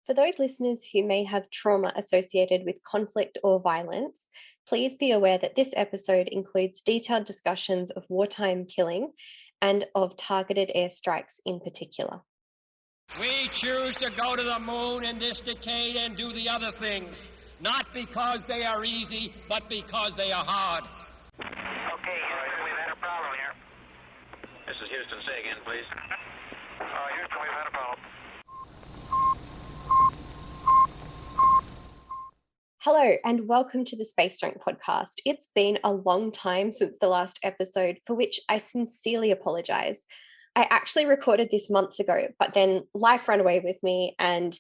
For those listeners who may have trauma associated with conflict or violence, please be aware that this episode includes detailed discussions of wartime killing and of targeted airstrikes in particular. We choose to go to the moon in this decade and do the other things, not because they are easy, but because they are hard. Okay, Houston, we've had a problem here. This is Houston. Say again, please. Houston, we've had a problem. Hello, and welcome to the Space Junk podcast. It's been a long time since the last episode, for which I sincerely apologise. I actually recorded this months ago, but then life ran away with me. And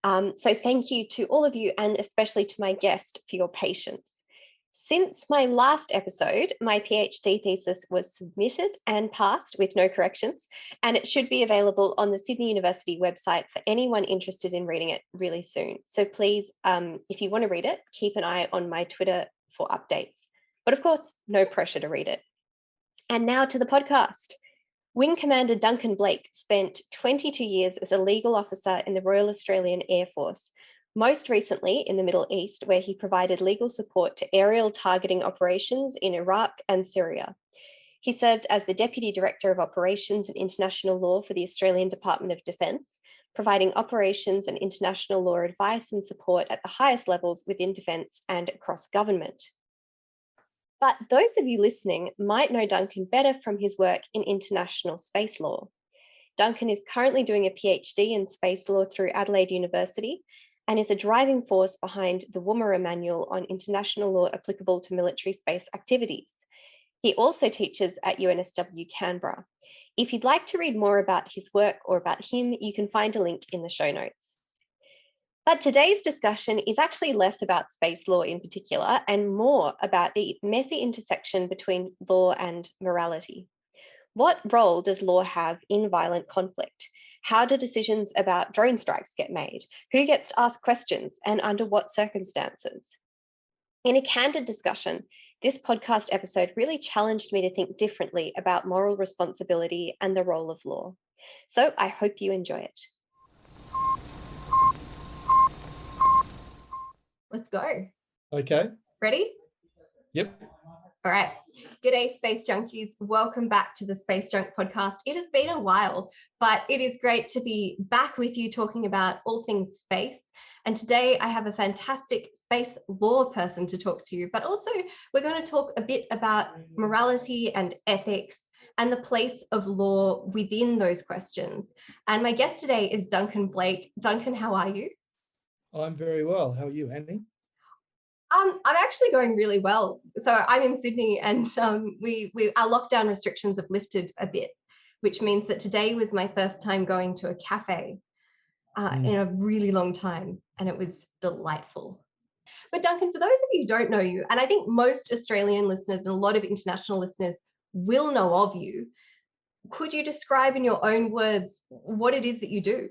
so thank you to all of you, and especially to my guest, for your patience. Since my last episode, my PhD thesis was submitted and passed with no corrections, and it should be available on the Sydney University website for anyone interested in reading it really soon. So please, if you want to read it, keep an eye on my Twitter for updates. But of course, no pressure to read it. And now to the podcast. Wing Commander Duncan Blake spent 22 years as a legal officer in the Royal Australian Air Force, most recently in the Middle East, where he provided legal support to aerial targeting operations in Iraq and Syria. He served as the Deputy Director of Operations and International Law for the Australian Department of Defence, providing operations and international law advice and support at the highest levels within Defence and across government. But those of you listening might know Duncan better from his work in international space law. Duncan is currently doing a PhD in space law through Adelaide University and is a driving force behind the Woomera Manual on international law applicable to military space activities. He also teaches at UNSW Canberra. If you'd like to read more about his work or about him, you can find a link in the show notes. But today's discussion is actually less about space law in particular and more about the messy intersection between law and morality. What role does law have in violent conflict? How do decisions about drone strikes get made? Who gets to ask questions and under what circumstances? In a candid discussion, this podcast episode really challenged me to think differently about moral responsibility and the role of law. So I hope you enjoy it. Let's go. Okay. Ready? Yep. All right. G'day, Space Junkies. Welcome back to the Space Junk podcast. It has been a while, but it is great to be back with you talking about all things space. And today I have a fantastic space law person to talk to you, but also we're going to talk a bit about morality and ethics and the place of law within those questions. And my guest today is Duncan Blake. Duncan, how are you? I'm very well. How are you, Annie? I'm actually going really well. So I'm in Sydney, and our lockdown restrictions have lifted a bit, which means that today was my first time going to a cafe in a really long time, and it was delightful. But Duncan, for those of you who don't know you, and I think most Australian listeners and a lot of international listeners will know of you, could you describe in your own words what it is that you do?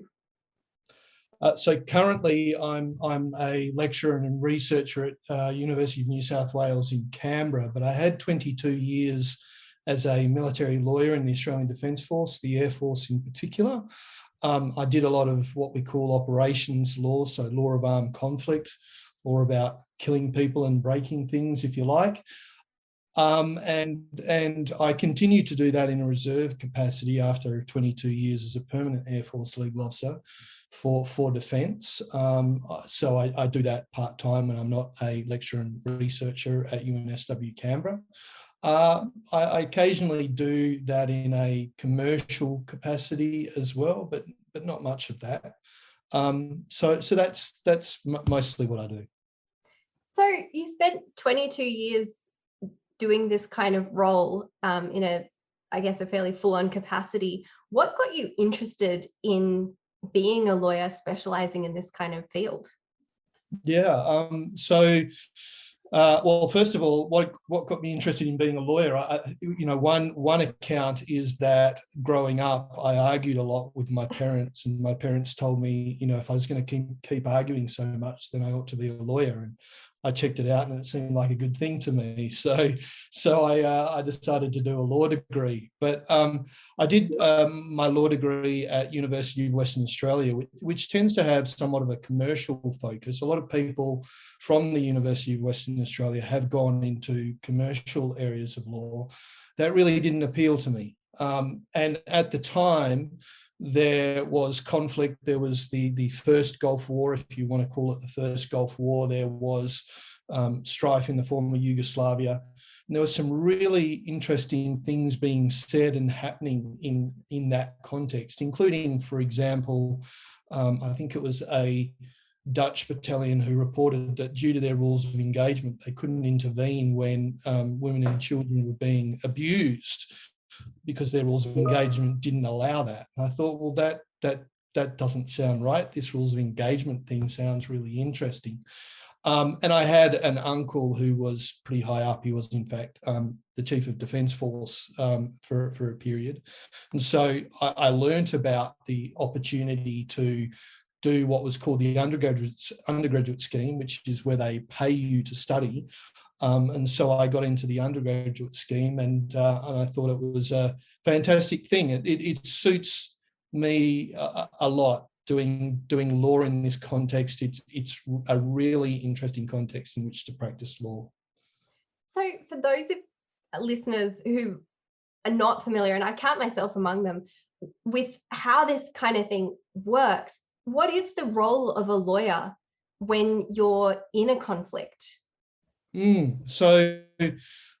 So currently, I'm a lecturer and researcher at University of New South Wales in Canberra, but I had 22 years as a military lawyer in the Australian Defence Force, the Air Force in particular. I did a lot of what we call operations law, so law of armed conflict, law about killing people and breaking things, if you like. And I continue to do that in a reserve capacity after 22 years as a permanent Air Force legal officer for defence. So I do that part-time when I'm not a lecturer and researcher at UNSW Canberra. I occasionally do that in a commercial capacity as well, but not much of that. So that's mostly what I do. So you spent 22 years doing this kind of role in a fairly full-on capacity. What got you interested in being a lawyer specializing in this kind of field? Yeah. Well, first of all, what got me interested in being a lawyer? One account is that growing up, I argued a lot with my parents, and my parents told me, if I was going to keep arguing so much, then I ought to be a lawyer. And I checked it out and it seemed like a good thing to me. So I decided to do a law degree. But I did my law degree at University of Western Australia, which tends to have somewhat of a commercial focus. A lot of people from the University of Western Australia have gone into commercial areas of law. That really didn't appeal to me. And at the time, there was conflict. There was the first Gulf War, if you want to call it the first Gulf War. There was strife in the former Yugoslavia. And there were some really interesting things being said and happening in that context, including, for example, I think it was a Dutch battalion who reported that due to their rules of engagement, they couldn't intervene when women and children were being abused because their rules of engagement didn't allow that. And I thought, well, that doesn't sound right. This rules of engagement thing sounds really interesting. And I had an uncle who was pretty high up. He was, in fact, the Chief of Defence Force for a period. And so I learnt about the opportunity to do what was called the undergraduate scheme, which is where they pay you to study. And so I got into the undergraduate scheme, and I thought it was a fantastic thing. It suits me a lot doing law in this context. It's a really interesting context in which to practice law. So for those listeners who are not familiar, and I count myself among them, with how this kind of thing works, what is the role of a lawyer when you're in a conflict? So,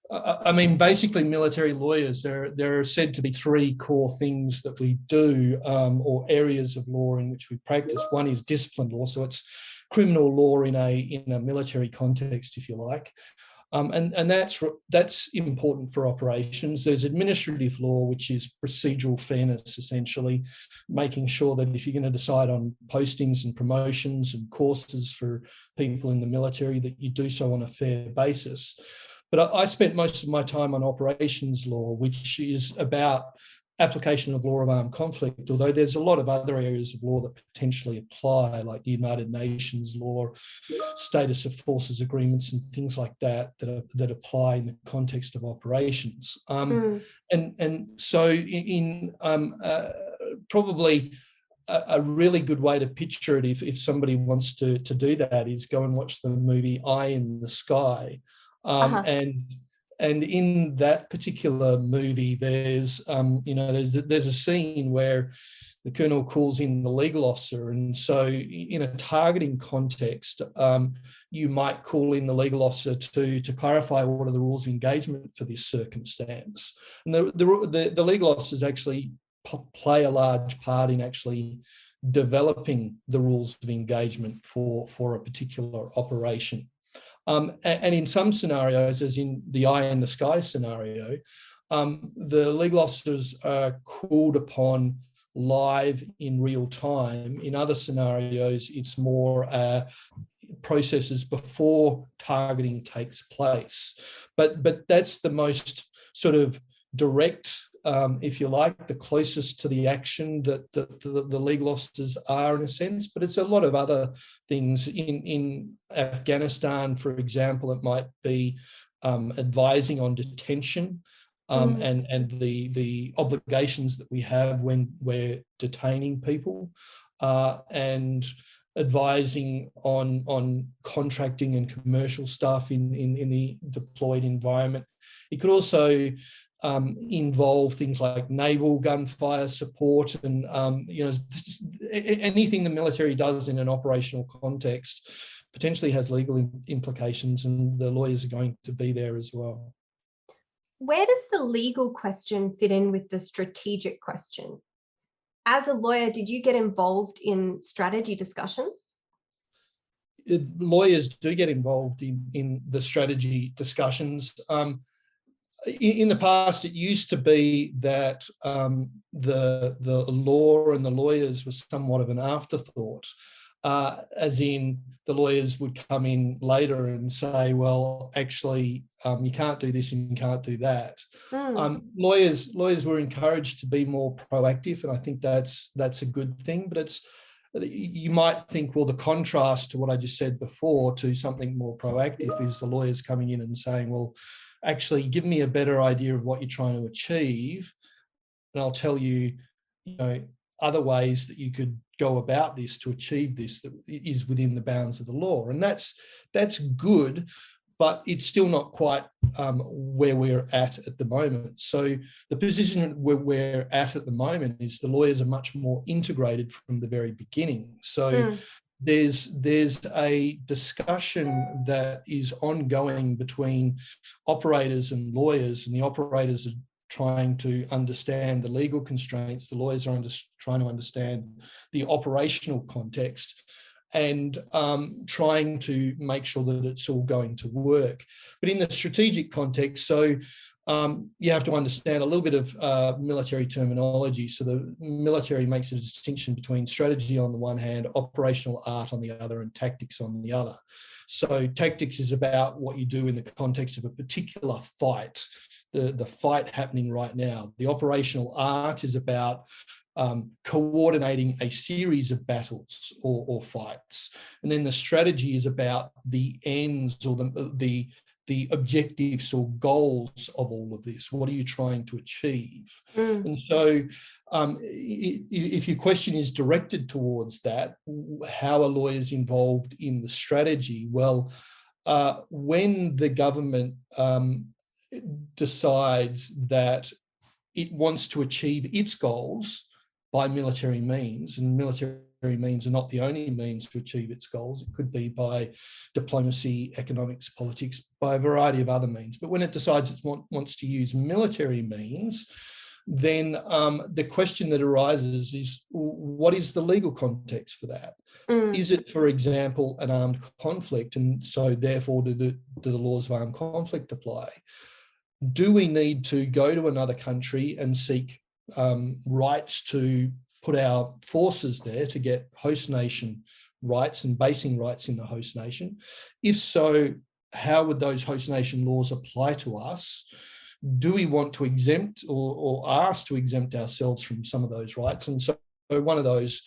I mean, basically, military lawyers, there are said to be three core things that we do, or areas of law in which we practice. One is discipline law, so it's criminal law in a military context, if you like. And that's important for operations. There's administrative law, which is procedural fairness, essentially, making sure that if you're going to decide on postings and promotions and courses for people in the military, that you do so on a fair basis. But I spent most of my time on operations law, which is about application of law of armed conflict, although there's a lot of other areas of law that potentially apply, like the United Nations law, status of forces agreements, and things like that apply in the context of operations. And so in probably a really good way to picture it, if somebody wants to do that, is go and watch the movie Eye in the Sky. And in that particular movie, there's a scene where the colonel calls in the legal officer, and so in a targeting context, you might call in the legal officer to clarify what are the rules of engagement for this circumstance. And the legal officers actually play a large part in actually developing the rules of engagement for a particular operation. And in some scenarios, as in the Eye in the Sky scenario, the legal officers are called upon live in real time. In other scenarios, it's more processes before targeting takes place. But that's the most sort of direct, if you like, the closest to the action that the legal officers are, in a sense. But it's a lot of other things. In Afghanistan, for example, it might be advising on detention and the obligations that we have when we're detaining people, and advising on contracting and commercial stuff in the deployed environment. It could also involve things like naval gunfire support and anything the military does in an operational context potentially has legal implications, and the lawyers are going to be there as well. Where does the legal question fit in with the strategic question? As a lawyer, did you get involved in strategy discussions? Lawyers do get involved in the strategy discussions. In the past, it used to be that the law and the lawyers was somewhat of an afterthought, as in the lawyers would come in later and say, well, actually, you can't do this and you can't do that. Lawyers were encouraged to be more proactive, and I think that's a good thing. But you might think, well, the contrast to what I just said before to something more proactive is the lawyers coming in and saying, well, actually, give me a better idea of what you're trying to achieve, and I'll tell you, other ways that you could go about this to achieve this that is within the bounds of the law. And that's good, but it's still not quite where we're at the moment. So the position where we're at the moment is the lawyers are much more integrated from the very beginning. So there's a discussion that is ongoing between operators and lawyers, and the operators are trying to understand the legal constraints. The lawyers are trying to understand the operational context and trying to make sure that it's all going to work. But in the strategic context, so you have to understand a little bit of military terminology. So the military makes a distinction between strategy on the one hand, operational art on the other, and tactics on the other. So tactics is about what you do in the context of a particular fight, the fight happening right now. The operational art is about coordinating a series of battles or fights. And then the strategy is about the ends or the objectives or goals of all of this. What are you trying to achieve? And so if your question is directed towards that, how are lawyers involved in the strategy? Well, when the government decides that it wants to achieve its goals by military means, and military means are not the only means to achieve its goals. It could be by diplomacy, economics, politics, by a variety of other means. But when it decides it wants to use military means, then the question that arises is, what is the legal context for that? Is it, for example, an armed conflict? And so therefore do the laws of armed conflict apply? Do we need to go to another country and seek rights to put our forces there to get host nation rights and basing rights in the host nation? If so, how would those host nation laws apply to us? Do we want to exempt or ask to exempt ourselves from some of those rights? And so one of those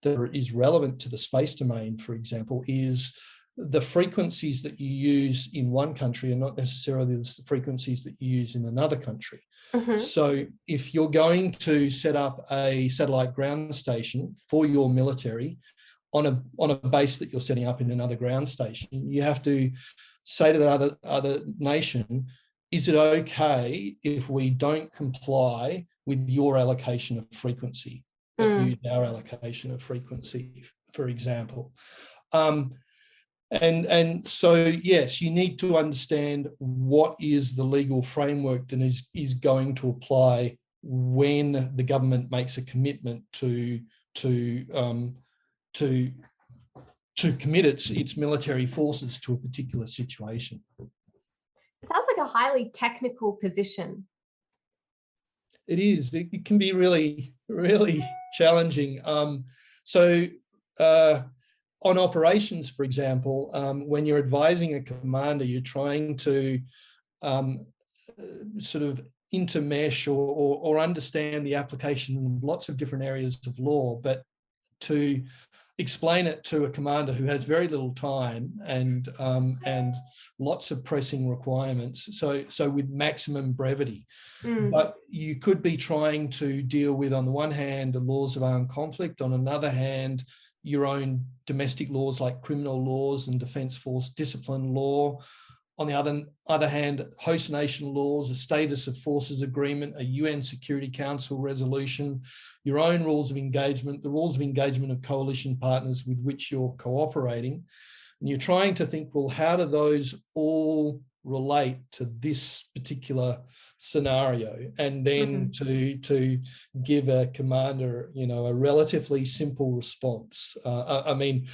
that is relevant to the space domain, for example, is the frequencies that you use in one country are not necessarily the frequencies that you use in another country. So if you're going to set up a satellite ground station for your military on a base that you're setting up in another ground station, you have to say to the other nation, is it okay if we don't comply with your allocation of frequency, but use our allocation of frequency, for example? And so, yes, you need to understand what is the legal framework that is going to apply when the government makes a commitment to commit its military forces to a particular situation. It sounds like a highly technical position. It is. It can be really, really challenging. On operations, for example, when you're advising a commander, you're trying to sort of intermesh or understand the application in lots of different areas of law, but to explain it to a commander who has very little time and lots of pressing requirements, so with maximum brevity. But you could be trying to deal with, on the one hand, the laws of armed conflict, on another hand, your own domestic laws like criminal laws and defence force discipline law. On the other hand, host nation laws, a status of forces agreement, a UN Security Council resolution, your own rules of engagement, the rules of engagement of coalition partners with which you're cooperating. And you're trying to think, well, how do those all relate to this particular scenario? And then to give a commander, a relatively simple response. I mean,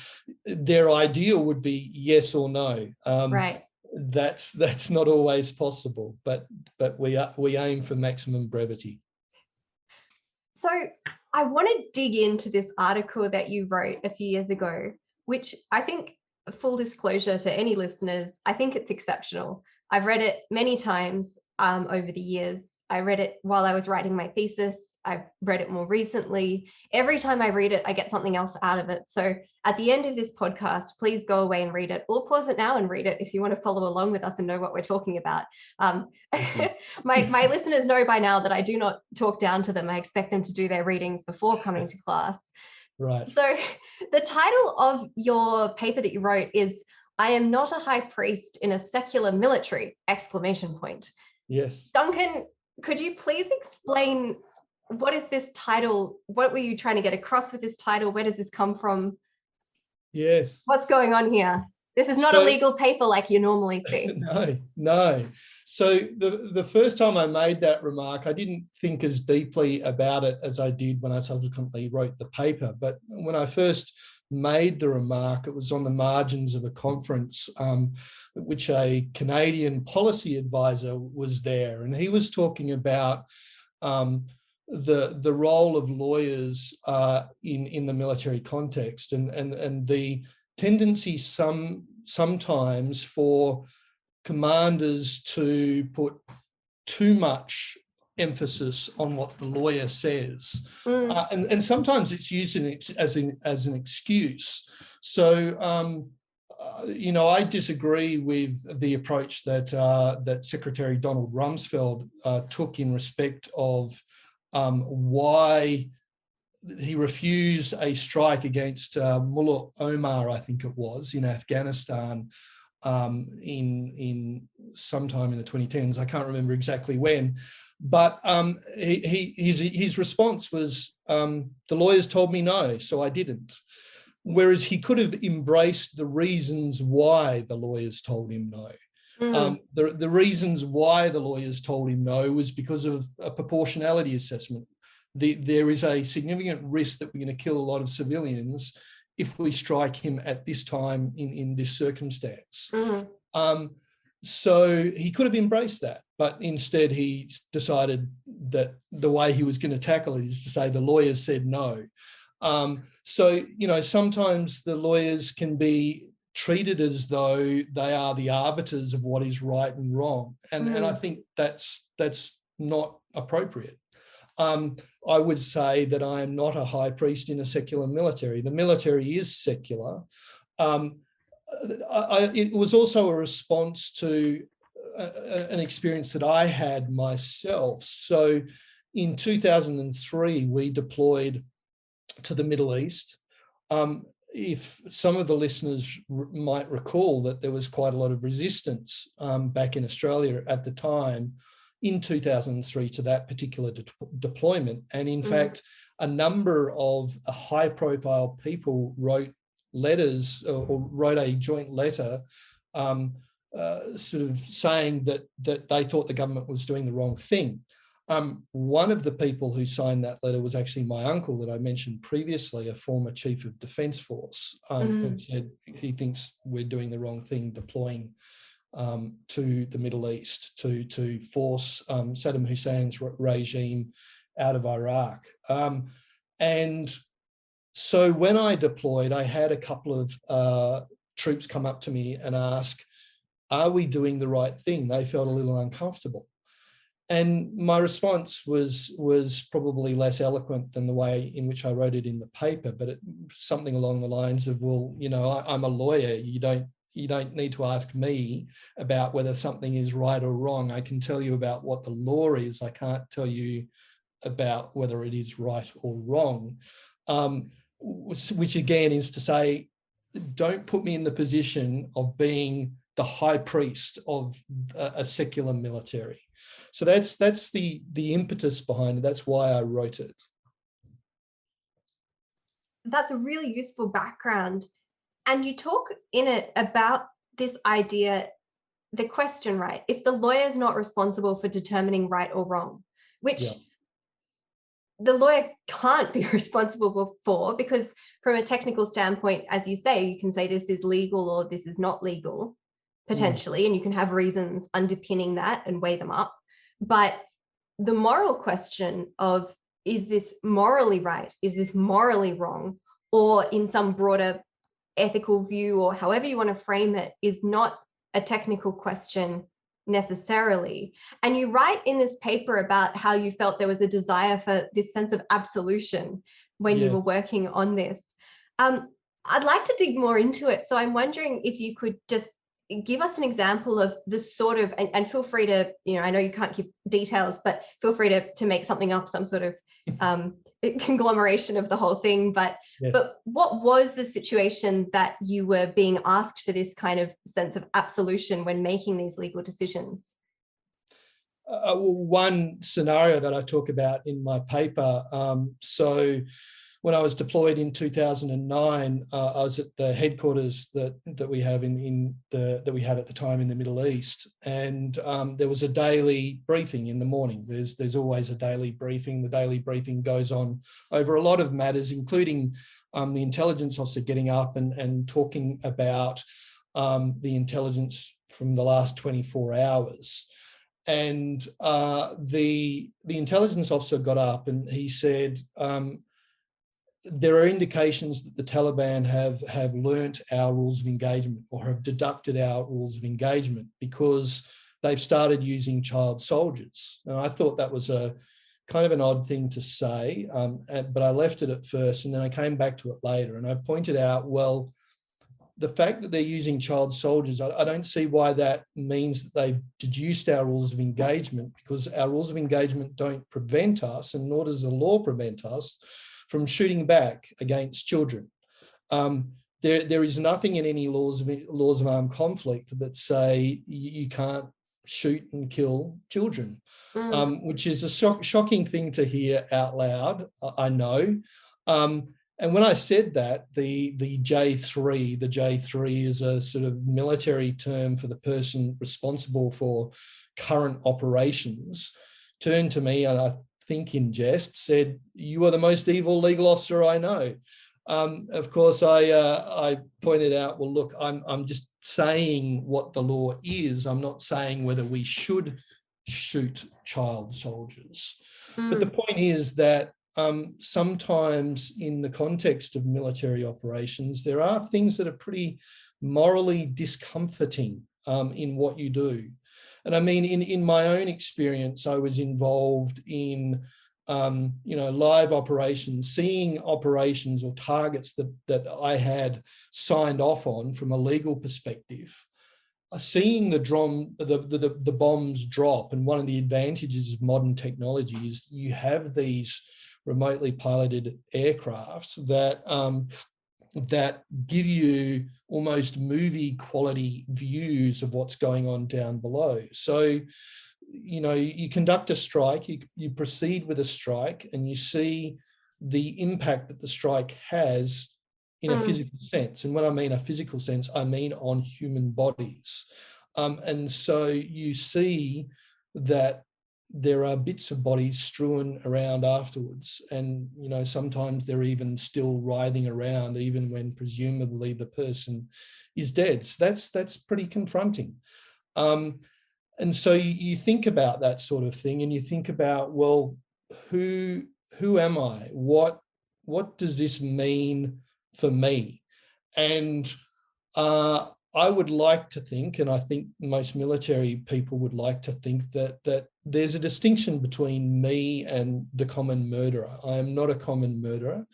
their ideal would be yes or no. Right. That's not always possible, but we aim for maximum brevity. So I want to dig into this article that you wrote a few years ago, which I think, full disclosure to any listeners, I think it's exceptional. I've read it many times over the years. I read it while I was writing my thesis. I've read it more recently. Every time I read it, I get something else out of it. So at the end of this podcast, please go away and read it, or pause it now and read it if you want to follow along with us and know what we're talking about. My listeners know by now that I do not talk down to them. I expect them to do their readings before coming to class. Right. So the title of your paper that you wrote is "I am not a high priest in a secular military!" exclamation point. Yes. Duncan, could you please explain what is this title? What were you trying to get across with this title? Where does this come from? Yes. What's going on here? This is not a legal paper like you normally see. No. So the first time I made that remark, I didn't think as deeply about it as I did when I subsequently wrote the paper. But when I first made the remark, it was on the margins of a conference which a Canadian policy advisor was there, and he was talking about the role of lawyers in the military context, and the tendency sometimes for commanders to put too much emphasis on what the lawyer says, and sometimes it's used as an excuse. So I disagree with the approach that Secretary Donald Rumsfeld took in respect of why he refused a strike against Mullah Omar, I think it was, in Afghanistan in sometime in the 2010s. I can't remember exactly when, but his response was, the lawyers told me no, so I didn't. Whereas he could have embraced the reasons why the lawyers told him no. The reasons why the lawyers told him no was because of a proportionality assessment. There is a significant risk that we're going to kill a lot of civilians if we strike him at this time in this circumstance. So he could have embraced that, but instead he decided that the way he was going to tackle it is to say the lawyers said no. So, sometimes the lawyers can be treated as though they are the arbiters of what is right and wrong. And I think that's not appropriate. I would say that I am not a high priest in a secular military. The military is secular. It was also a response to an experience that I had myself. So in 2003, we deployed to the Middle East. If some of the listeners might recall that there was quite a lot of resistance back in Australia at the time in 2003 to that particular deployment. And in fact, a number of high-profile people wrote letters or wrote a joint letter sort of saying that they thought the government was doing the wrong thing. One of the people who signed that letter was actually my uncle that I mentioned previously, a former chief of Defence Force, who said he thinks we're doing the wrong thing deploying to the Middle East to force Saddam Hussein's regime out of Iraq. And so when I deployed, I had a couple of troops come up to me and ask, are we doing the right thing? They felt a little uncomfortable. And my response was probably less eloquent than the way in which I wrote it in the paper, but something along the lines of, well, I'm a lawyer. You don't need to ask me about whether something is right or wrong. I can tell you about what the law is. I can't tell you about whether it is right or wrong, which again is to say, don't put me in the position of being the high priest of a secular military. So that's the impetus behind it. That's why I wrote it. That's a really useful background. And you talk in it about this idea, the question, right? If the lawyer is not responsible for determining right or wrong, which the lawyer can't be responsible for, because from a technical standpoint, as you say, you can say this is legal or this is not legal, potentially, and you can have reasons underpinning that and weigh them up. But the moral question of, is this morally right? Is this morally wrong? Or in some broader ethical view, or however you want to frame it, is not a technical question. necessarily. And you write in this paper about how you felt there was a desire for this sense of absolution when you Yeah. were working on this. I'd like to dig more into it. So I'm wondering if you could just give us an example of the sort of, and feel free to, I know you can't give details, but feel free to make something up, some sort of conglomeration of the whole thing. But Yes. but what was the situation that you were being asked for this kind of sense of absolution when making these legal decisions? One scenario that I talk about in my paper. So when I was deployed in 2009, I was at the headquarters that we have that we had at the time in the Middle East, and there was a daily briefing in the morning. There's always a daily briefing. The daily briefing goes on over a lot of matters, including the intelligence officer getting up and talking about the intelligence from the last 24 hours. And the intelligence officer got up and he said, there are indications that the Taliban have learnt our rules of engagement, or have deducted our rules of engagement, because they've started using child soldiers. And I thought that was a kind of an odd thing to say, but I left it at first, and then I came back to it later, and I pointed out, well, the fact that they're using child soldiers, I don't see why that means that they've deduced our rules of engagement, because our rules of engagement don't prevent us, and nor does the law prevent us, from shooting back against children. There is nothing in any laws of armed conflict that say you can't shoot and kill children, which is a shocking thing to hear out loud, I know. And when I said that, the J3 is a sort of military term for the person responsible for current operations, turned to me, and I think in jest, said, "You are the most evil legal officer I know." Of course, I pointed out, well, look, I'm just saying what the law is. I'm not saying whether we should shoot child soldiers. But the point is that sometimes in the context of military operations, there are things that are pretty morally discomforting in what you do. And I mean, in my own experience, I was involved in live operations, seeing operations or targets that I had signed off on from a legal perspective, seeing the bombs drop. And one of the advantages of modern technology is you have these remotely piloted aircrafts that give you almost movie quality views of what's going on down below. So, you conduct a strike, you proceed with a strike, and you see the impact that the strike has in a physical sense. And when I mean a physical sense, I mean on human bodies. And so you see that there are bits of bodies strewn around afterwards, and sometimes they're even still writhing around even when presumably the person is dead. So that's pretty confronting. And so you think about that sort of thing, and you think about, well, who am I? What does this mean for me? And I would like to think, and I think most military people would like to think, that there's a distinction between me and the common murderer. I am not a common murderer.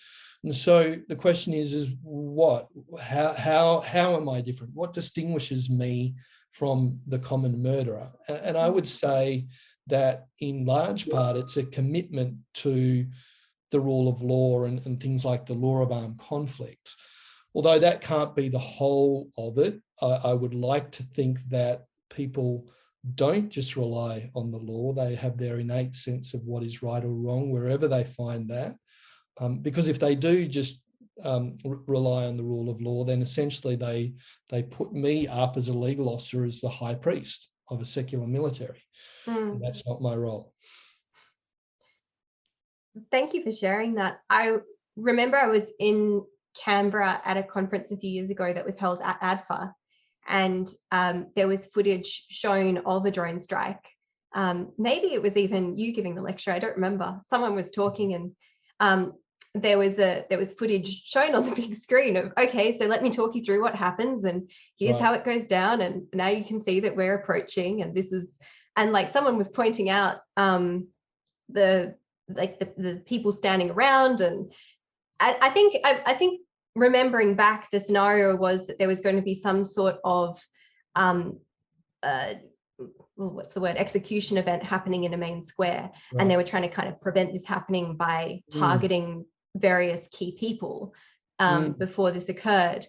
And so the question is what? How am I different? What distinguishes me from the common murderer? And I would say that in large part, it's a commitment to the rule of law and things like the law of armed conflict. Although that can't be the whole of it, I would like to think that people don't just rely on the law. They have their innate sense of what is right or wrong wherever they find that. Because if they do just rely on the rule of law, then essentially they put me up as a legal officer as the high priest of a secular military. And that's not my role. Thank you for sharing that. I remember I was in Canberra at a conference a few years ago that was held at ADFA, and there was footage shown of a drone strike. Maybe it was even you giving the lecture, I don't remember. Someone was talking, and there was footage shown on the big screen of, okay, so let me talk you through what happens, and here's Right. how it goes down, and now you can see that we're approaching, and this is, and like someone was pointing out the the people standing around, and I think remembering back, the scenario was that there was going to be some sort of what's the word, execution event happening in a main square, Right. and they were trying to kind of prevent this happening by targeting various key people before this occurred.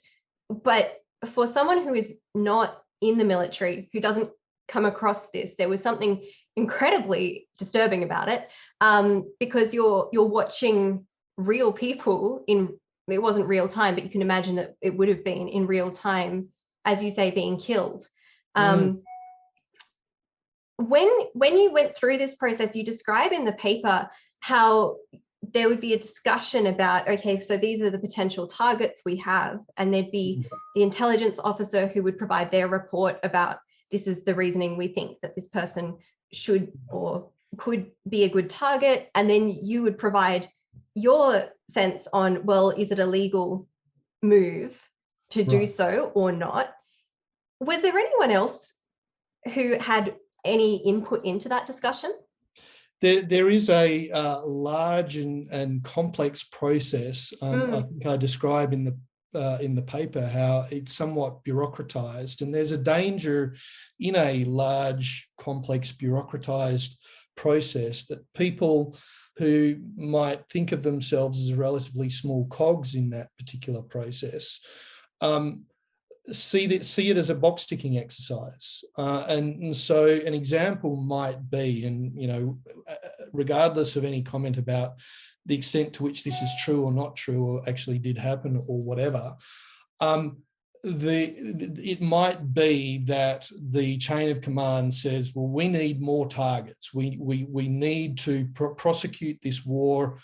But for someone who is not in the military, who doesn't come across this, there was something incredibly disturbing about it, because you're watching real people in, it wasn't real time, but you can imagine that it would have been in real time, as you say, being killed. When you went through this process, you describe in the paper how there would be a discussion about, okay, so these are the potential targets we have, and there'd be the intelligence officer who would provide their report about, this is the reasoning we think that this person should or could be a good target, and then you would provide your sense on, well, is it a legal move to do so or not? Was there anyone else who had any input into that discussion? There is a large and complex process. I think I describe in the paper how it's somewhat bureaucratized, and there's a danger in a large, complex, bureaucratized process that people who might think of themselves as relatively small cogs in that particular process see it as a box ticking exercise, and so an example might be, and regardless of any comment about the extent to which this is true or not true, or actually did happen or whatever, it might be that the chain of command says, well, we need more targets. We need to prosecute this war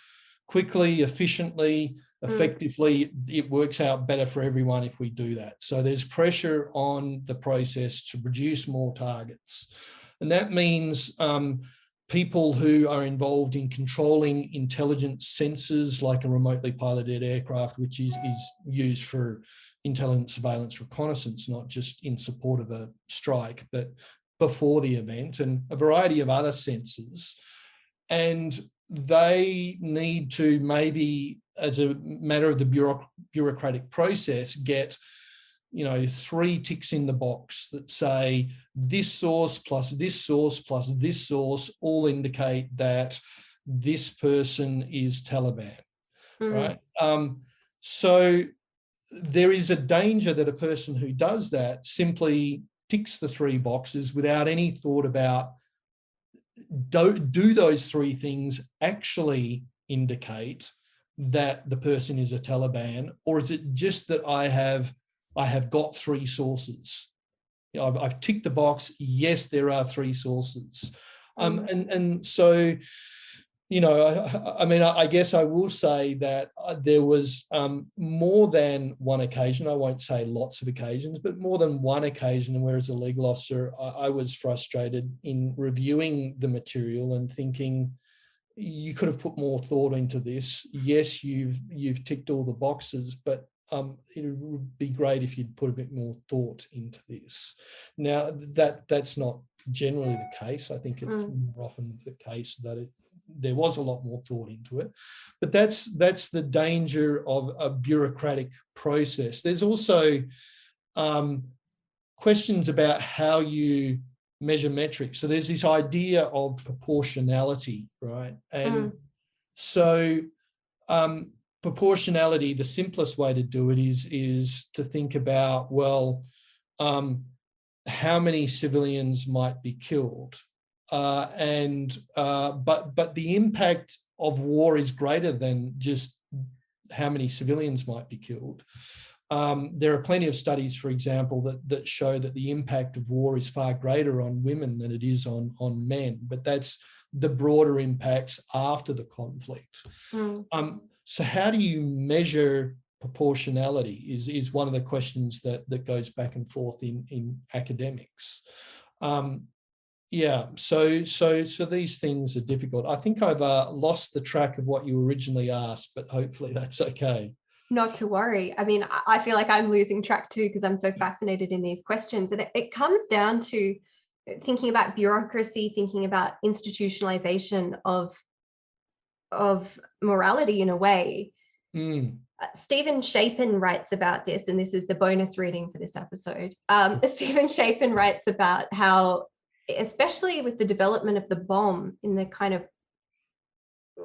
quickly, efficiently, effectively. It works out better for everyone if we do that. So there's pressure on the process to produce more targets. And that means people who are involved in controlling intelligence sensors, like a remotely piloted aircraft, which is used for intelligence, surveillance, reconnaissance, not just in support of a strike, but before the event, and a variety of other sensors. And they need to, maybe as a matter of the bureaucratic process, get 3 ticks in the box that say this source plus this source plus this source all indicate that this person is Taliban, right? So there is a danger that a person who does that simply ticks the 3 boxes without any thought about, do those 3 things actually indicate that the person is a Taliban, or is it just that I have got 3 sources? I've ticked the box. Yes, there are 3 sources, and so I guess I will say that there was more than one occasion. I won't say lots of occasions, but more than one occasion where, as a legal officer, I was frustrated in reviewing the material and thinking, you could have put more thought into this. Yes, you've ticked all the boxes, but it would be great if you'd put a bit more thought into this. Now, that's not generally the case. I think it's more often the case that there was a lot more thought into it, but that's the danger of a bureaucratic process. There's also questions about how you measure metrics. So there's this idea of proportionality, right? And so proportionality, the simplest way to do it is to think about, well, how many civilians might be killed, but the impact of war is greater than just how many civilians might be killed. There are plenty of studies, for example, that show that the impact of war is far greater on women than it is on men, but that's the broader impacts after the conflict. So how do you measure proportionality is one of the questions that goes back and forth in academics. Yeah, so these things are difficult. I think I've lost the track of what you originally asked, but hopefully that's okay. Not to worry. I mean, I feel like I'm losing track too because I'm so fascinated in these questions. And it comes down to thinking about bureaucracy, thinking about institutionalization of morality in a way. Mm. Stephen Shapin writes about this, and this is the bonus reading for this episode. Stephen Shapin writes about how, especially with the development of the bomb in the kind of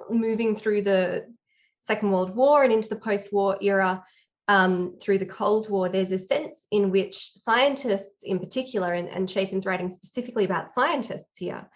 moving through the Second World War and into the post-war era, through the Cold War, there's a sense in which scientists in particular, and Shapin's writing specifically about scientists here,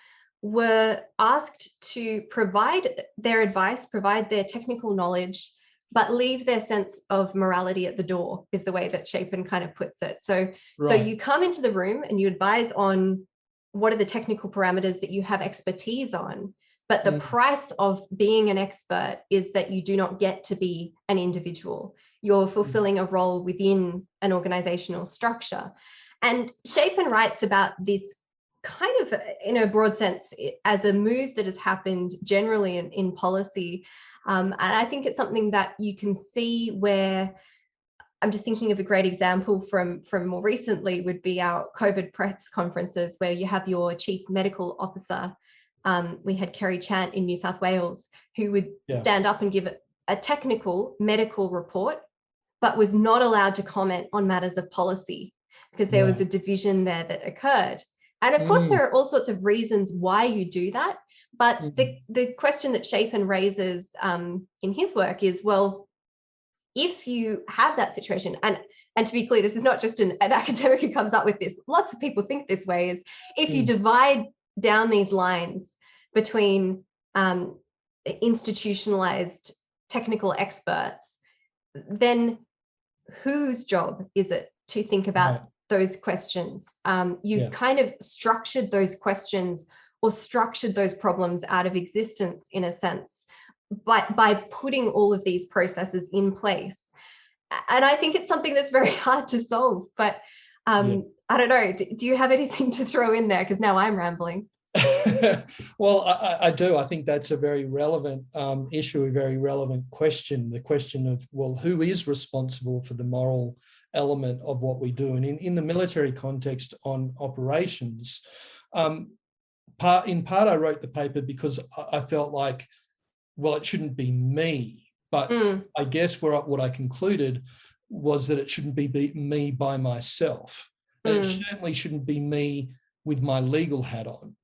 were asked to provide their advice, provide their technical knowledge, but leave their sense of morality at the door, is the way that Shapin kind of puts it. So Right. you come into the room and you advise on what are the technical parameters that you have expertise on, but the price of being an expert is that you do not get to be an individual. You're fulfilling a role within an organizational structure. And Shapin writes about this kind of, in a broad sense, as a move that has happened generally in policy. And I think it's something that you can see where, I'm just thinking of a great example from more recently would be our COVID press conferences, where you have your chief medical officer. We had Kerry Chant in New South Wales, who would stand up and give a technical medical report, but was not allowed to comment on matters of policy because there was a division there that occurred. And of course, there are all sorts of reasons why you do that. But the question that Shapin raises in his work is, well, if you have that situation, and to be clear, this is not just an academic who comes up with this, lots of people think this way, is if you divide down these lines between institutionalized technical experts, then whose job is it to think about those questions? You've kind of structured those questions or structured those problems out of existence, in a sense, by putting all of these processes in place. And I think it's something that's very hard to solve, but I don't know, do you have anything to throw in there? Because now I'm rambling. Well, I do. I think that's a very relevant issue, a very relevant question. The question of, well, who is responsible for the moral element of what we do? And in the military context on operations, in part I wrote the paper because I felt like, well, it shouldn't be me. But I guess what I concluded was that it shouldn't be me by myself. And it certainly shouldn't be me with my legal hat on.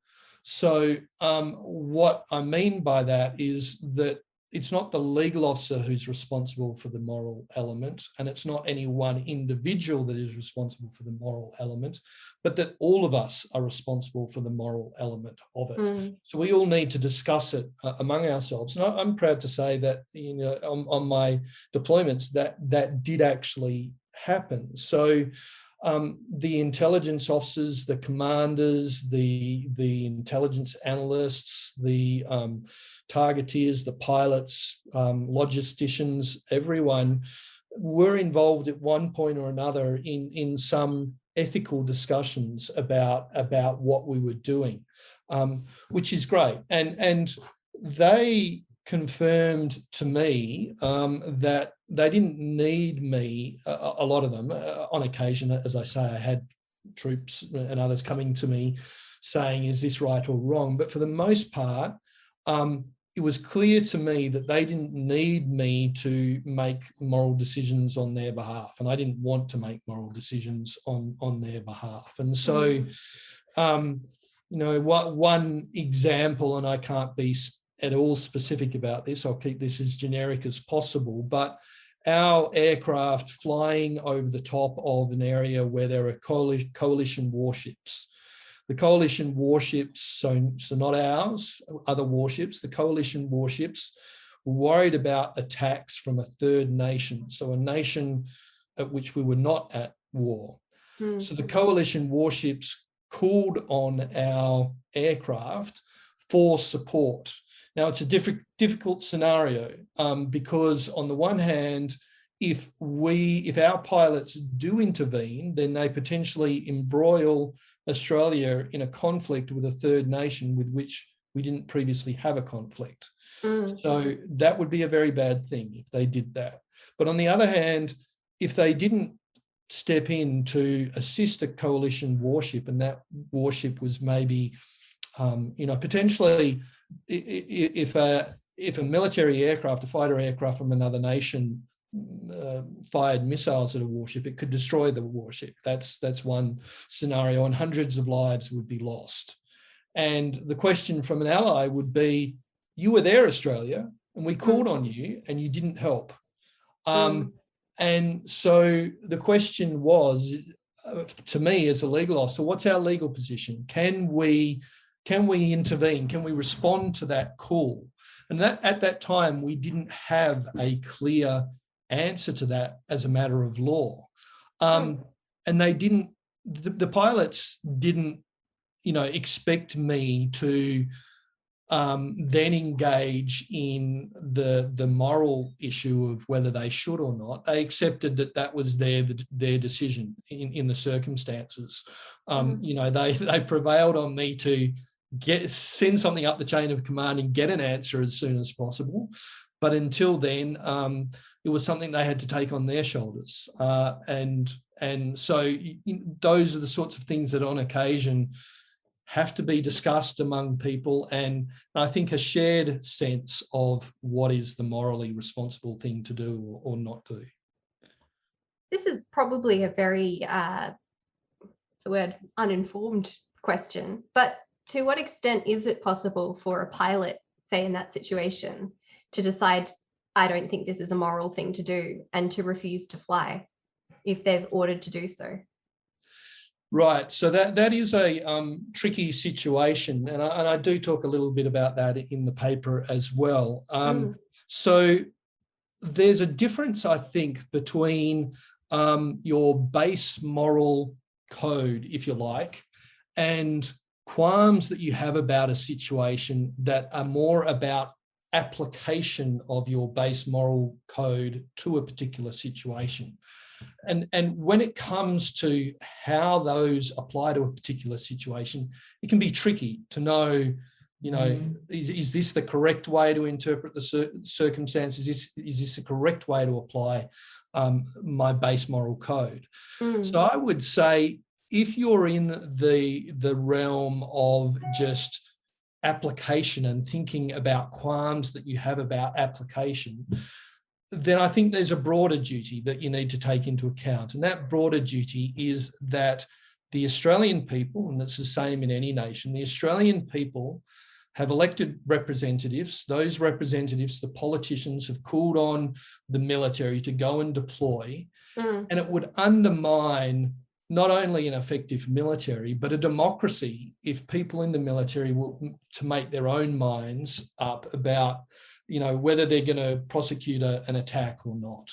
So what I mean by that is that it's not the legal officer who's responsible for the moral element, and it's not any one individual that is responsible for the moral element, but that all of us are responsible for the moral element of it. So we all need to discuss it among ourselves. And I'm proud to say that, you know, on my deployments that did actually happen. So the intelligence officers, the commanders, the intelligence analysts, the targeteers, the pilots, logisticians, everyone were involved at one point or another in some ethical discussions about what we were doing, which is great. And they confirmed to me that they didn't need me, a lot of them. On occasion, as I say, I had troops and others coming to me saying, is this right or wrong? But for the most part, it was clear to me that they didn't need me to make moral decisions on their behalf. And I didn't want to make moral decisions on their behalf. And so, you know, one example, and I can't be at all specific about this, I'll keep this as generic as possible, but our aircraft flying over the top of an area where there are coalition warships. The coalition warships, so not ours, other warships, the coalition warships were worried about attacks from a third nation, so a nation at which we were not at war. So the coalition warships called on our aircraft for support. Now, it's a difficult scenario because on the one hand, if our pilots do intervene, then they potentially embroil Australia in a conflict with a third nation with which we didn't previously have a conflict. So that would be a very bad thing if they did that. But on the other hand, if they didn't step in to assist a coalition warship, and that warship was maybe, potentially, if a military aircraft, a fighter aircraft from another nation fired missiles at a warship, it could destroy the warship. That's one scenario, and hundreds of lives would be lost. And the question from an ally would be, you were there, Australia, and we called on you and you didn't help. And so the question was, to me as a legal officer, what's our legal position? Can we intervene? Can we respond to that call? And that at that time, we didn't have a clear answer to that as a matter of law. And they didn't, the pilots didn't, expect me to then engage in the moral issue of whether they should or not. They accepted that was their decision in the circumstances. They prevailed on me to send something up the chain of command and get an answer as soon as possible. But until then, it was something they had to take on their shoulders. And so those are the sorts of things that on occasion have to be discussed among people, and I think a shared sense of what is the morally responsible thing to do or not do. This is probably a very, uninformed question, but to what extent is it possible for a pilot, say in that situation, to decide, I don't think this is a moral thing to do, and to refuse to fly if they've ordered to do so? Right, so that is a tricky situation, and I do talk a little bit about that in the paper as well. So there's a difference, I think, between your base moral code, if you like, and qualms that you have about a situation that are more about application of your base moral code to a particular situation. And when it comes to how those apply to a particular situation, it can be tricky to know, is this the correct way to interpret the circumstances? Is this the correct way to apply my base moral code? So I would say, if you're in the realm of just application and thinking about qualms that you have about application, then I think there's a broader duty that you need to take into account. And that broader duty is that the Australian people, and it's the same in any nation, the Australian people have elected representatives. Those representatives, the politicians, have called on the military to go and deploy. And it would undermine not only an effective military, but a democracy if people in the military were to make their own minds up about whether they're going to prosecute an attack or not.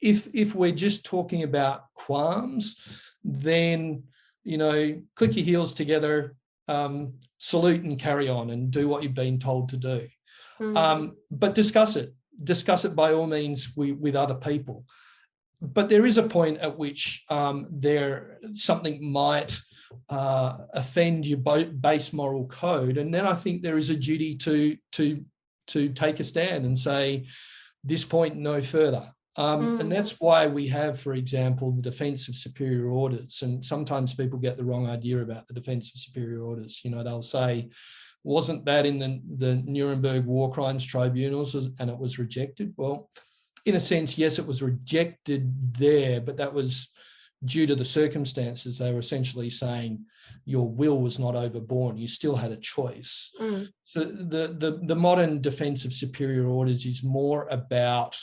If we're just talking about qualms, then, click your heels together, salute and carry on and do what you've been told to do. But discuss it by all means with other people. But there is a point at which something might offend your base moral code. And then I think there is a duty to take a stand and say, this point no further. And that's why we have, for example, the defence of superior orders. And sometimes people get the wrong idea about the defence of superior orders. They'll say, wasn't that in the Nuremberg war crimes tribunals and it was rejected? Well, in a sense, yes, it was rejected there, but that was due to the circumstances. They were essentially saying your will was not overborne. You still had a choice. So the modern defence of superior orders is more about,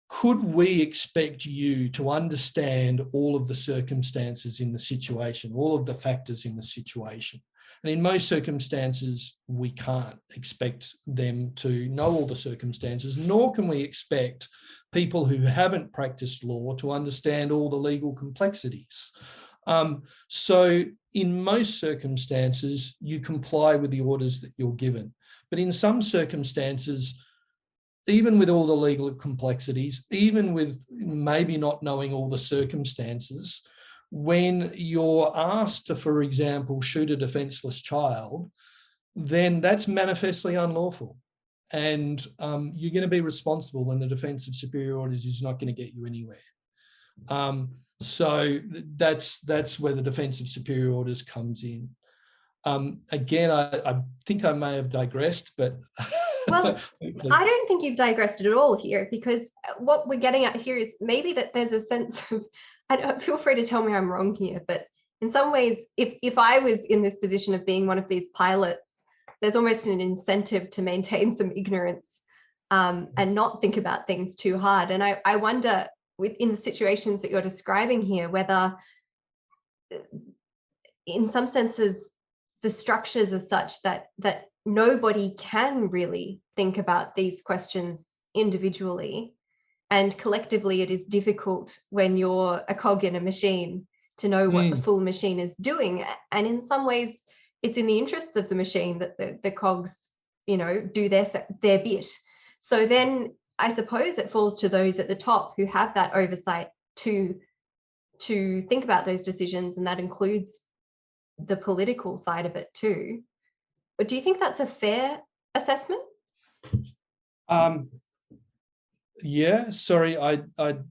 could we expect you to understand all of the circumstances in the situation, all of the factors in the situation? And in most circumstances, we can't expect them to know all the circumstances, nor can we expect people who haven't practiced law to understand all the legal complexities. So in most circumstances, you comply with the orders that you're given. But in some circumstances, even with all the legal complexities, even with maybe not knowing all the circumstances, when you're asked to, for example, shoot a defenceless child, then that's manifestly unlawful. And you're going to be responsible, and the defence of superior orders is not going to get you anywhere. So that's where the defence of superior orders comes in. Again, I think I may have digressed, but well, I don't think you've digressed at all here, because what we're getting at here is maybe that there's a sense of, I don't, feel free to tell me I'm wrong here, but in some ways, if I was in this position of being one of these pilots, there's almost an incentive to maintain some ignorance and not think about things too hard. And I wonder, within the situations that you're describing here, whether in some senses the structures are such that nobody can really think about these questions individually, and collectively it is difficult when you're a cog in a machine to know what the full machine is doing. And in some ways it's in the interests of the machine that the cogs, do their bit. So then I suppose it falls to those at the top who have that oversight to think about those decisions, and that includes the political side of it too. But do you think that's a fair assessment? Yeah, sorry, I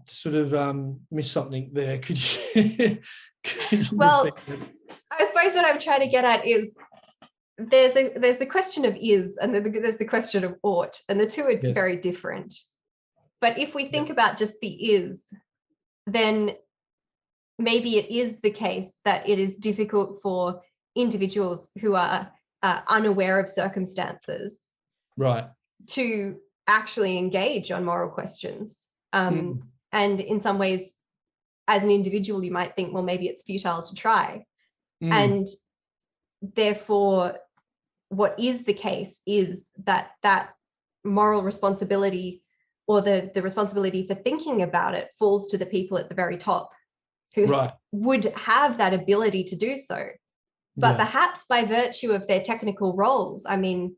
sort of missed something there. Could you well, I suppose what I'm trying to get at is there's the question of is, and there's the question of ought, and the two are very different. But if we think about just the is, then maybe it is the case that it is difficult for individuals who are unaware of circumstances, right, to actually engage on moral questions. And in some ways, as an individual, you might think, well, maybe it's futile to try. And therefore, what is the case is that moral responsibility, or the responsibility for thinking about it, falls to the people at the very top, who would have that ability to do so. But perhaps by virtue of their technical roles, I mean,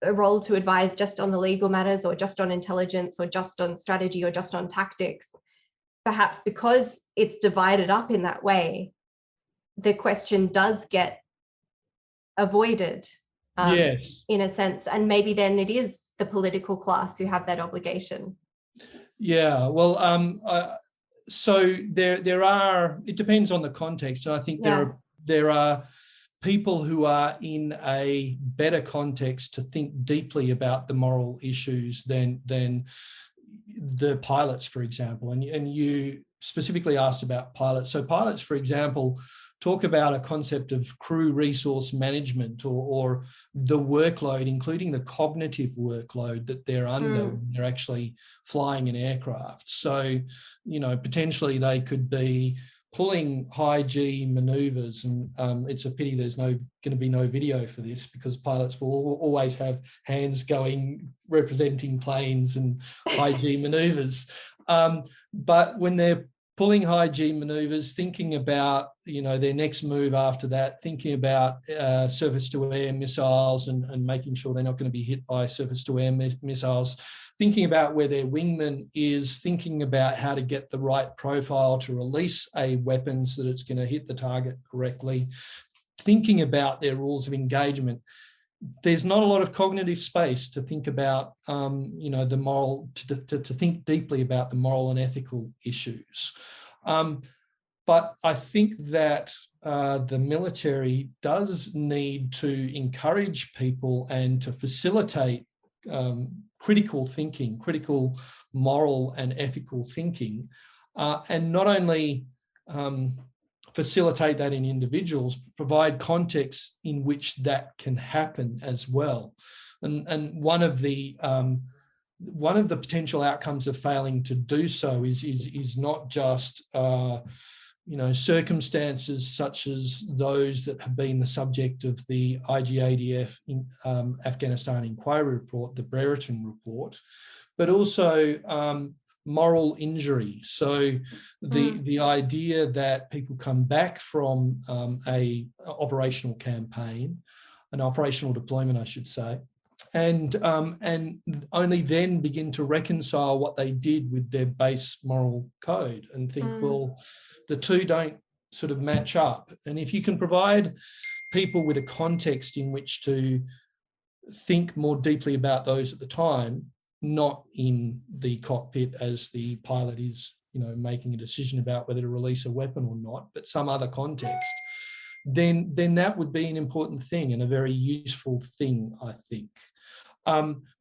a role to advise just on the legal matters, or just on intelligence, or just on strategy, or just on tactics, perhaps because it's divided up in that way, the question does get avoided, in a sense. And maybe then it is the political class who have that obligation. Yeah, well, so there are, it depends on the context. And I think there are people who are in a better context to think deeply about the moral issues than the pilots, for example. And you specifically asked about pilots. So pilots, for example, talk about a concept of crew resource management, or the workload, including the cognitive workload that they're under when they're actually flying an aircraft. So, potentially they could be pulling high G maneuvers, and it's a pity there's going to be no video for this, because pilots will always have hands going representing planes and high G maneuvers. But when they're pulling high G maneuvers, thinking about their next move after that, thinking about surface-to-air missiles and making sure they're not going to be hit by surface-to-air missiles, thinking about where their wingman is, thinking about how to get the right profile to release a weapon so that it's going to hit the target correctly, thinking about their rules of engagement. There's not a lot of cognitive space to think about, the moral, to think deeply about the moral and ethical issues. But I think that the military does need to encourage people and to facilitate critical thinking, critical moral and ethical thinking, and not only facilitate that in individuals, provide contexts in which that can happen as well. And one of the potential outcomes of failing to do so is not just circumstances such as those that have been the subject of the IGADF Afghanistan Inquiry Report, the Brereton Report, but also moral injury. So the idea that people come back from an operational campaign, an operational deployment, I should say, and only then begin to reconcile what they did with their base moral code and think, well, the two don't sort of match up. And if you can provide people with a context in which to think more deeply about those at the time, not in the cockpit as the pilot is, making a decision about whether to release a weapon or not, but some other context, then that would be an important thing and a very useful thing, I think.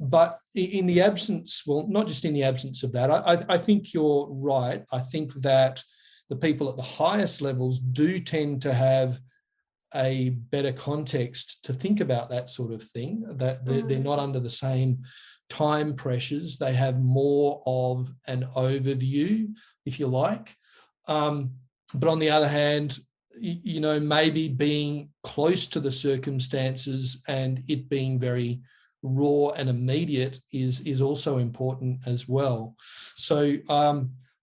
But in the absence, well, not just in the absence of that, I think you're right. I think that the people at the highest levels do tend to have a better context to think about that sort of thing, that they're not under the same time pressures. They have more of an overview, if you like. But on the other hand, maybe being close to the circumstances and it being very raw and immediate is also important as well. So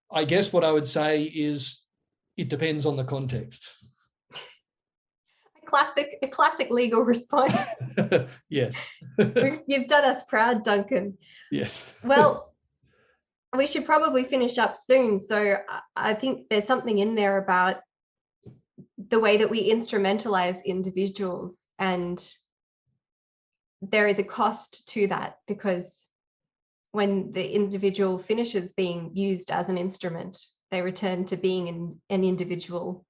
I guess what I would say is it depends on the context. A classic legal response. Yes. You've done us proud, Duncan. Yes. Well, we should probably finish up soon. So I think there's something in there about the way that we instrumentalize individuals, and there is a cost to that, because when the individual finishes being used as an instrument, they return to being an individual.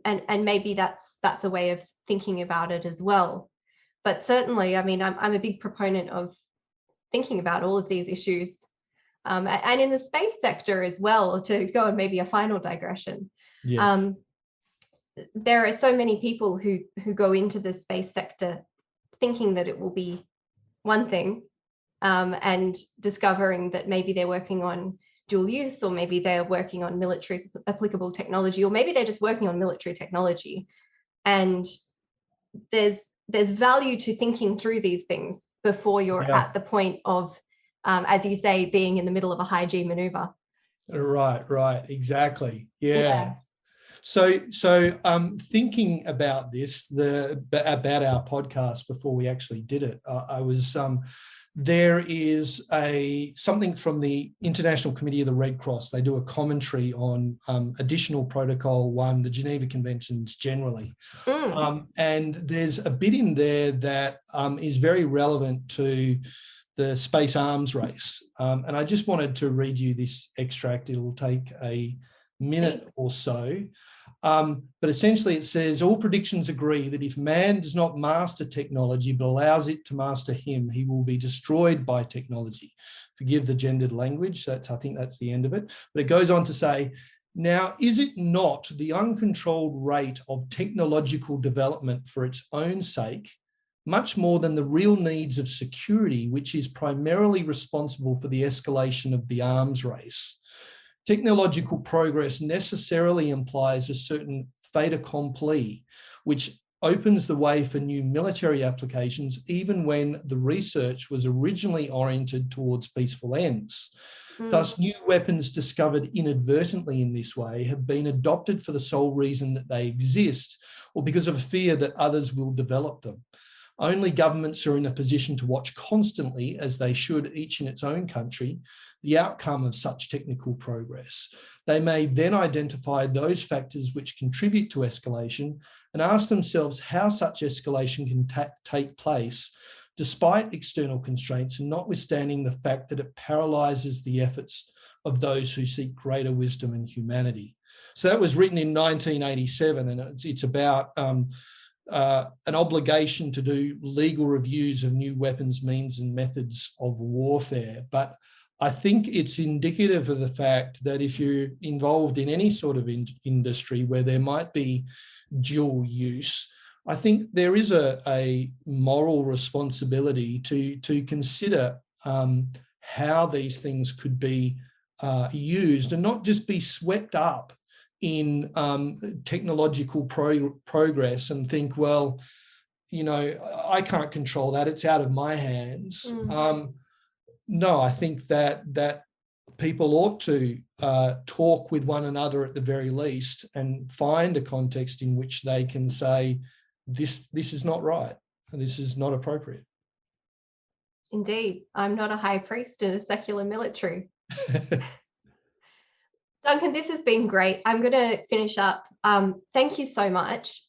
And maybe that's a way of thinking about it as well. But certainly, I mean, I'm a big proponent of thinking about all of these issues, and in the space sector as well, to go on maybe a final digression. Yes. There are so many people who go into the space sector thinking that it will be one thing, and discovering that maybe they're working on dual use, or maybe they're working on military applicable technology, or maybe they're just working on military technology. And there's value to thinking through these things before you're at the point of, as you say, being in the middle of a high G maneuver. Right, exactly. Yeah. So thinking about this, about our podcast before we actually did it, I was there is something from the International Committee of the Red Cross. They do a commentary on Additional Protocol 1, the Geneva Conventions generally. And there's a bit in there that is very relevant to the space arms race. And I just wanted to read you this extract. It'll take a minute or so. But essentially it says, all predictions agree that if man does not master technology but allows it to master him, he will be destroyed by technology. Forgive the gendered language. I think that's the end of it. But it goes on to say, now, is it not the uncontrolled rate of technological development for its own sake, much more than the real needs of security, which is primarily responsible for the escalation of the arms race? Technological progress necessarily implies a certain fait accompli, which opens the way for new military applications, even when the research was originally oriented towards peaceful ends. Thus, new weapons discovered inadvertently in this way have been adopted for the sole reason that they exist, or because of a fear that others will develop them. Only governments are in a position to watch constantly, as they should each in its own country, the outcome of such technical progress. They may then identify those factors which contribute to escalation and ask themselves how such escalation can take place despite external constraints and notwithstanding the fact that it paralyzes the efforts of those who seek greater wisdom and humanity. So that was written in 1987, and it's about an obligation to do legal reviews of new weapons, means and methods of warfare. But I think it's indicative of the fact that if you're involved in any sort of industry where there might be dual use, I think there is a moral responsibility to consider how these things could be used and not just be swept up in technological progress and think, well, I can't control that. It's out of my hands. No, I think that people ought to talk with one another at the very least and find a context in which they can say, this is not right. This is not appropriate. Indeed, I'm not a high priest in a secular military. Duncan, this has been great. I'm going to finish up. Thank you so much.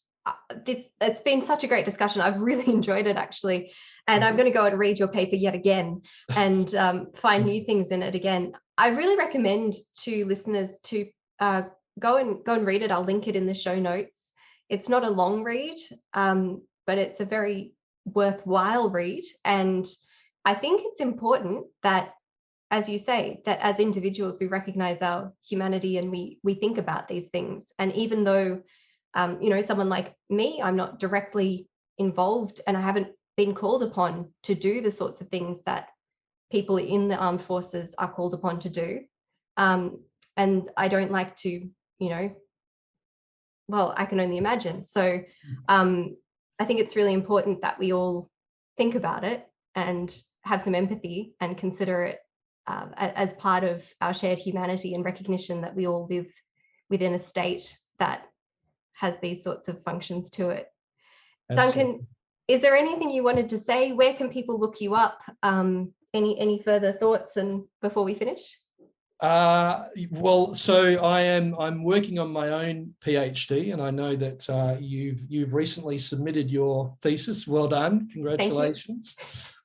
It's been such a great discussion. I've really enjoyed it, actually. And I'm going to go and read your paper yet again and find new things in it again. I really recommend to listeners to go and read it. I'll link it in the show notes. It's not a long read, but it's a very worthwhile read. And I think it's important that, as you say, that as individuals, we recognize our humanity and we think about these things. And even though, someone like me, I'm not directly involved and I haven't been called upon to do the sorts of things that people in the armed forces are called upon to do. And I don't like to, I can only imagine. So I think it's really important that we all think about it and have some empathy and consider it as part of our shared humanity and recognition that we all live within a state that has these sorts of functions to it. Absolutely. Duncan, is there anything you wanted to say? Where can people look you up? Any further thoughts and before we finish? So I'm working on my own PhD, and I know that you've recently submitted your thesis. Well done, congratulations.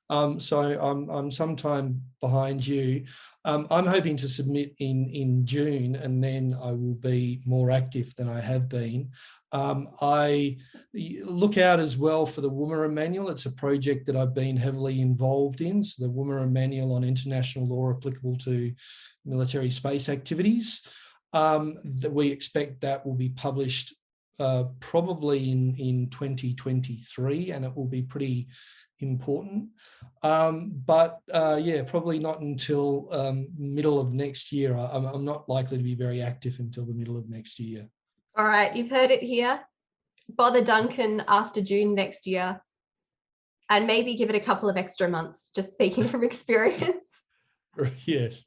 So I'm sometime behind you. I'm hoping to submit in June, and then I will be more active than I have been. I look out as well for the Woomera Manual. It's a project that I've been heavily involved in. So the Woomera Manual on international law applicable to military space activities. That we expect that will be published probably in 2023, and it will be pretty important. Probably not until middle of next year. I'm not likely to be very active until the middle of next year. All right, you've heard it here. Bother Duncan after June next year, and maybe give it a couple of extra months, just speaking from experience. Yes.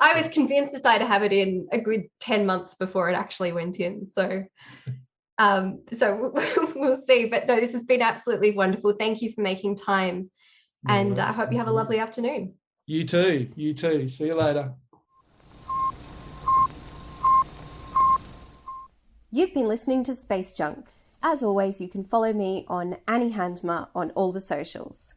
I was convinced that I'd have it in a good 10 months before it actually went in. So we'll see. But no, this has been absolutely wonderful. Thank you for making time. And I hope you have a lovely afternoon. You too. You too. See you later. You've been listening to Space Junk. As always, you can follow me on Annie Handmer on all the socials.